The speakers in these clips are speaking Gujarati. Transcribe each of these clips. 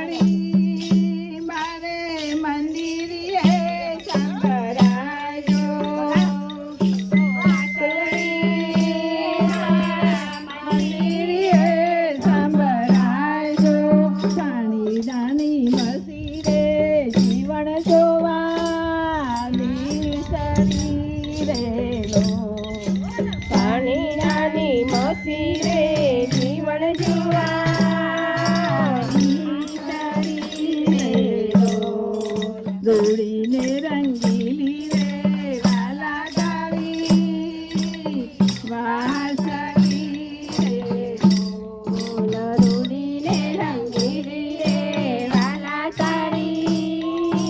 વાસળી મારે મંદિરે સંભળાજો. વાસળી મંદિરે સંભળાજો. સાણી દાની મસીરે જીવન જોવા શરીરે લો. પાણી નાની મસીરે જીવન જીવા દોડીને રંગીલી રે વાલા ગાડી વાસળી રે રૂડીને રંગીલી રે વાલા તારી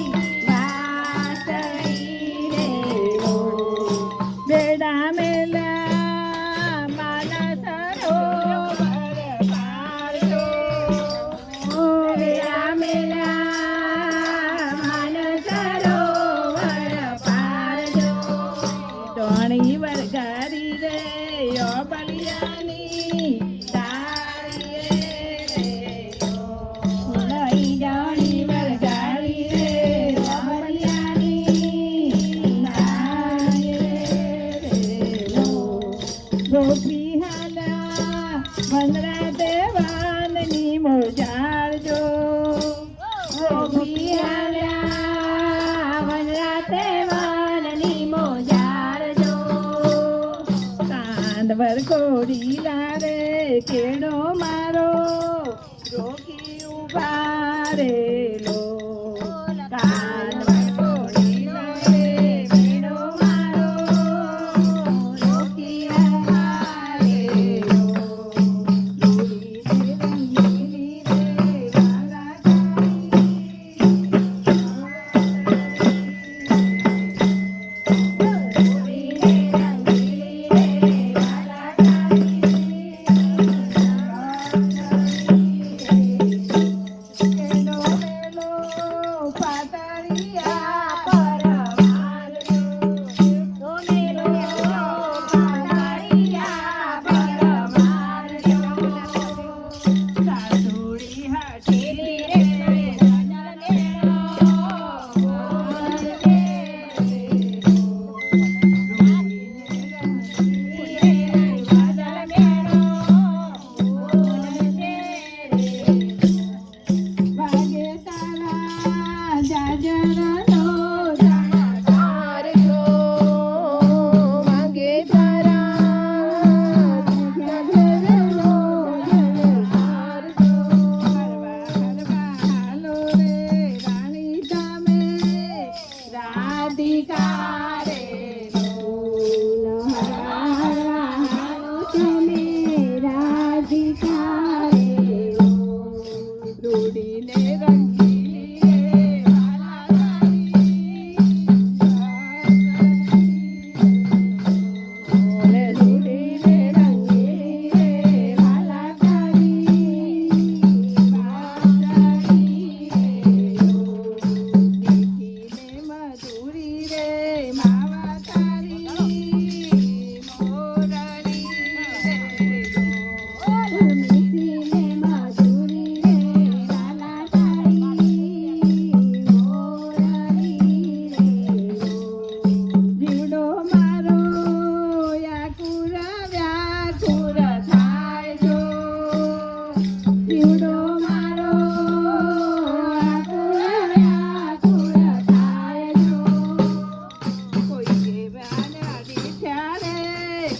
વાસળી રે બેડા મેલા માનસ સરોવર પારજો. બેડા મેલા માન સરોવર પારજો. ટોણી વરગારી રે ઓ બલિયાની તારીએ રે લઈ જાણી વરગાડી રે અમરિયાની નાય રે લો. ગોપી હાલા વનરા દેવાનની મોજારજો. ગોપી આલ્યા વનરાતે વનની મોજારજો. કાંદવર કોડીલા રે કેડો મારો રોકી ઉભા રે લો. કાંદવર કોડીલા રે કેડો મારો રોકી ઉભા રે લો. દોડીને રંગીલી રે વાલા કેડો મેલો પાતળિયા પર મારજો. સાસુડી હાટીલી રે વાગે તારા જાજરનો જાણકાર છો. માંગે તારા જાજરનો જાણકાર છો. હરવા હાલો રે રાણી તમે રાધિકા રે લો. હરવા હાલો તમે રાધિકા રે લો. રૂડીને રંગીલી રે વાલા તારી વાસળી. રૂડીને રંગીલી રે વાલા તારી વાસળી રે. દેખીને મધુરી રે માવા તારી મોરલી રે લો. મીઠીને મધુરી રે વાલા તારી મોરલી રે જીવડો મારો વ્યાકુળ વ્યાકુળ થાય જો. જીવડો મારો વ્યાકુળ વ્યાકુળ થાય જો. કોઈ કેવાના દીઠ્યા રે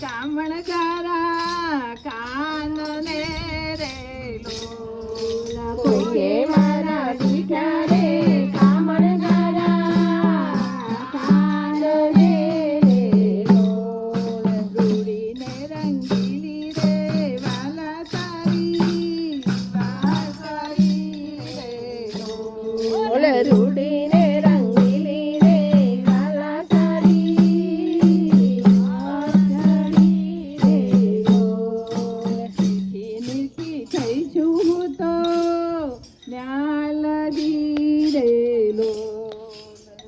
કામણ ગારા કાનને રે લો. કોઈએ મારા દીઠા રે કામણ ગારા કાન રે લો. રૂડીને રંગીલી રે વાલા તારી વાસળી રે લો. રૂડીને રંગીલી રે વાલા તારી વાસળી રે લો. મીઠી મીઠી થઈ છું હું તો ન્યાલદી રે લો.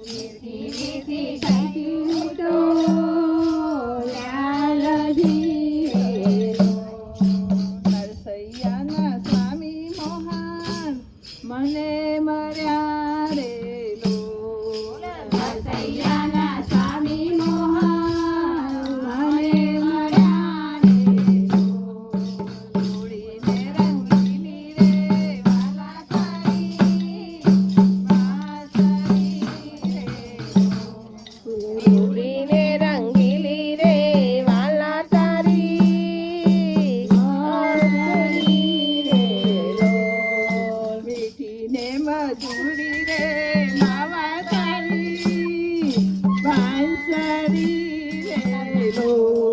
મીઠી મીઠી થઈ છું તો લાલજી રે લો. નરસૈયાના સ્વામી સાડી રે લો